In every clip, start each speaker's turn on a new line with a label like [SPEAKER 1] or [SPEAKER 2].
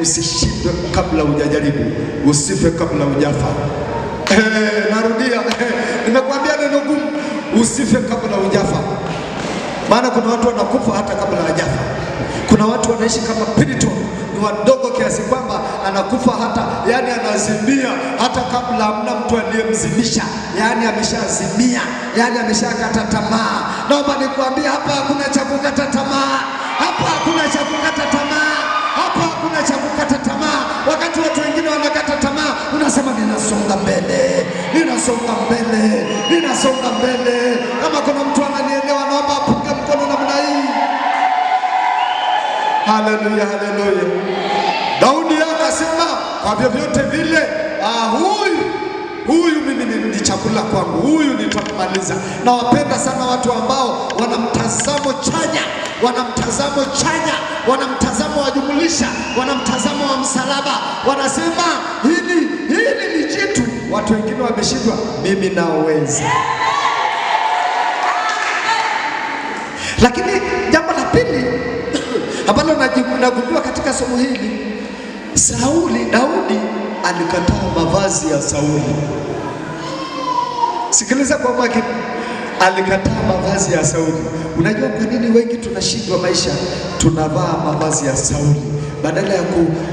[SPEAKER 1] usishindwe kabla hujajaribu, usife kabla hujafa. Narudia, nimekuambia neno gumu, usife kabla hujafa. Maana kuna watu wanakufa hata kabla hajafa. Kuna watu wanaishi kama Pilito, ni wadogo kiasi kwamba anakufa hata, yani anazimia hata kabla hamna mtu aliyemzimisha. Yani ameshazimia, yani ameshakata tamaa. Naomba nikwambie, hapa hakuna cha kukata tamaa. Hapa hakuna cha kukata tamaa. Hapa hakuna cha kukata tamaa. Wakati watu wengine wanakata tamaa, unasema ninasonga mbele, ninasonga mbele, ninasonga mbele. Kama kuna mtu ananielewa, naomba apunge mkono namna hii. Haleluya, haleluya. Daudi akasema, kwa vyovyote vile, huyu mimi ni chakula kwangu, huyu nitamaliza. Na wapenda sana watu ambao wana mtazamo chanya, wana mtazamo chanya, wana mtazamo wa jumulisha, wana mtazamo wa msalaba. Wanasema hili ni jitu, watu wengine wameshindwa, mimi naweza. Lakini jambo la pili ambalo nagundua katika somo hili, Daudi alikataa mavazi ya Sauli. Sikiliza kwa makini, alikataa mavazi ya Sauli. Unajua kwa nini wengi tunashindwa maisha? Tunavaa mavazi ya Sauli badala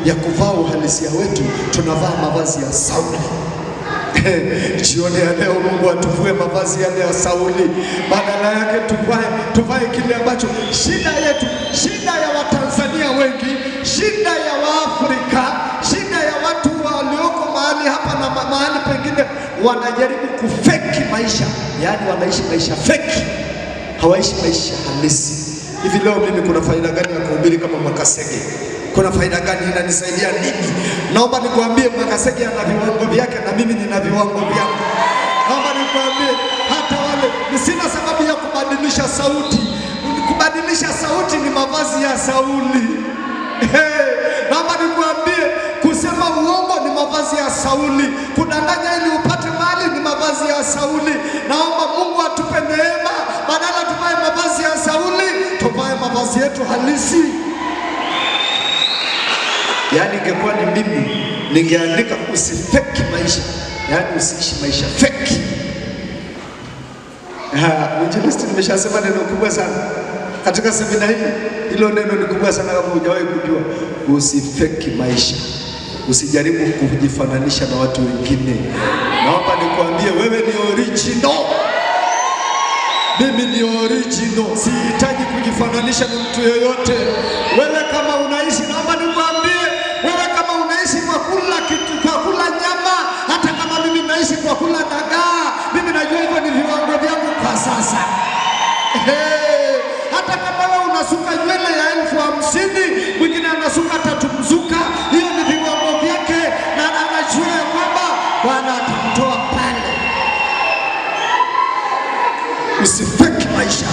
[SPEAKER 1] ya kuvaa uhalisia wetu, tunavaa mavazi ya Sauli. Jioni ya leo Mungu atuvue mavazi yale ya Sauli, badala yake tuvae kile ambacho shida yetu, shida ya Watanzania wengi, shida ya Waafrika, shida ya watu walioko mahali hapa na mahali pengine, wanajaribu kufeki maisha. Yani wanaishi maisha feki, hawaishi maisha halisi. Hivi leo mimi kuna faida gani ya kuhubiri kama Mwakasege? Kuna faida gani? Inanisaidia nini? Naomba nikwambie, Mwakasege ana viwango vyake na mimi nina viwango vyangu. Naomba nikwambie, hata wale sina sababu ya kubadilisha sauti. Kubadilisha sauti ni mavazi ya Sauli. Naomba nikwambie, kusema uongo ni mavazi ya Sauli. Kudanganya ili upate mali ni mavazi ya Sauli. Naomba Mungu atupe neema, badala tuvae mavazi ya Sauli, tuvae mavazi yetu halisi. Yani ingekuwa ni mimi, ningeandika usifeki maisha, yani usiishi maisha feki. Mwinjilisti, nimeshasema neno kubwa sana katika semina hii. Hilo neno ni kubwa sana, kama hujawahi kujua. Usifeki maisha, usijaribu kujifananisha na watu wengine. Naomba nikwambie, wewe ni original. Mimi ni original, sihitaji kujifananisha na mtu yoyote. Wewe kama unaishi, naomba nikwambie, wewe kama unaishi kwa kula kitu, kwa kula nyama, hata kama mimi naishi kwa kula dagaa, mimi najua hivyo ni viwango vyangu kwa sasa. Hata kama wewe unasuka nywele ya 50,000, mwingine anasuka 3 mzuka, hiyo ni viwango vyake, na anajua kwamba Bwana atamtoa pale. Usifeki maisha.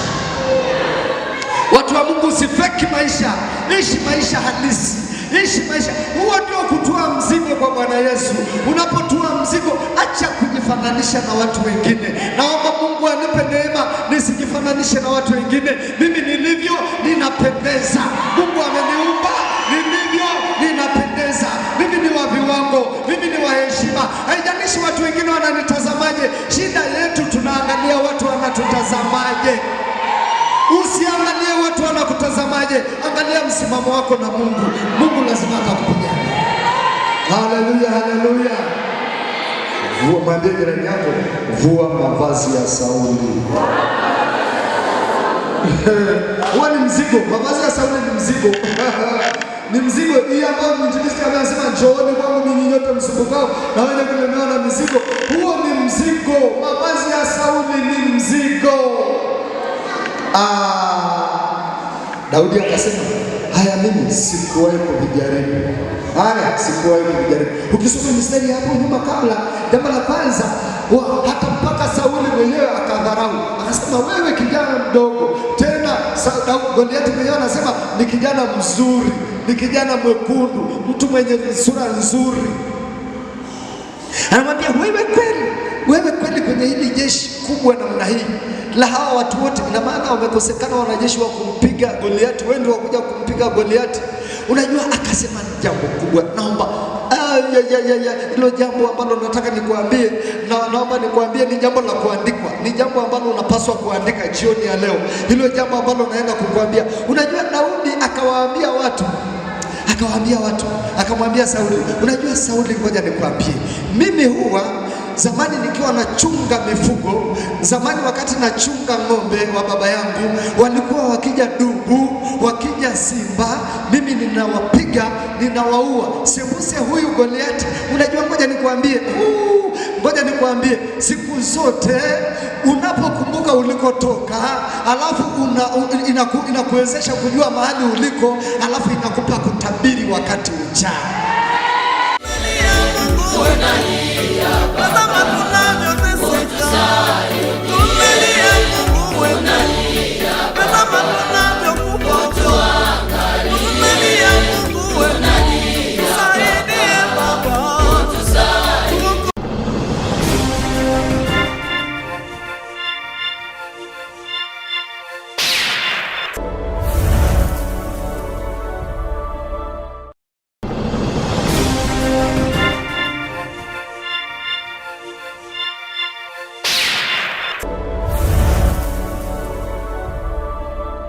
[SPEAKER 1] Watu wa Mungu, usifeki maisha. Ishi maisha halisi. Ishi maisha. Huo ndio kutoa mzigo kwa Bwana Yesu. Unapotoa mzigo, acha kujifananisha na watu wengine. Naomba Mungu anipe neema nisijifananishe na watu wengine. Mimi nilivyo ninapendeza. Mungu ameniumba nilivyo ninapendeza. Mimi ni wa viwango, mimi ni wa heshima. Haijalishi watu wengine wananitazamaje. Shida yetu tunaangalia watu wanatutazamaje. Usiangalie watu wanakutazamaje, angalia msimamo wako na Mungu. Mungu lazima atakupigania. Haleluya, haleluya. Mwambie jirani yako, vua mavazi ya Sauli. Huo ni mzigo. Mavazi ya Sauli ni mzigo. Ni mzigo. Hii ambayo mwinjilisti anasema, njooni kwangu ninyi nyote msumbukao na wenye kulemewa na mizigo. Huo ni mzigo. Mavazi ya Sauli ni mzigo. Daudi akasema, haya mimi sikuwahi kuvijaribu. Haya sikuwahi kuvijaribu. Ukisoma mistari hapo nyuma kabla, jambo la kwanza, hata mpaka Sauli mwenyewe akadharau. Akasema, wewe kijana mdogo. Tena Goliathi mwenyewe anasema ni kijana mzuri, ni kijana mwekundu, mtu mwenye sura nzuri. Anamwambia, wewe kweli kwenye hili jeshi kubwa namna hii la hawa watu wote, ina maana wamekosekana wanajeshi wa kumpiga Goliathi. Wewe ndio wakuja kumpiga Goliathi. Unajua, akasema ni jambo kubwa. Naomba hilo jambo ambalo nataka nikuambie, naomba nikuambie, ni jambo la kuandikwa, ni jambo ambalo unapaswa kuandika jioni ya leo. Hilo jambo ambalo naenda kukuambia. Unajua, Daudi akawaambia watu, akamwambia Sauli, unajua Sauli, ngoja nikwambie, mimi huwa zamani nikiwa nachunga mifugo, zamani wakati nachunga ng'ombe wa baba yangu, walikuwa wakija dubu, wakija simba, mimi ninawapiga, ninawaua. Sembuse huyu Goliati. Unajua, ngoja nikwambie, siku zote unapokumbuka ulikotoka, alafu inakuwezesha kujua mahali uliko, alafu inakupa kutabiri wakati ujao.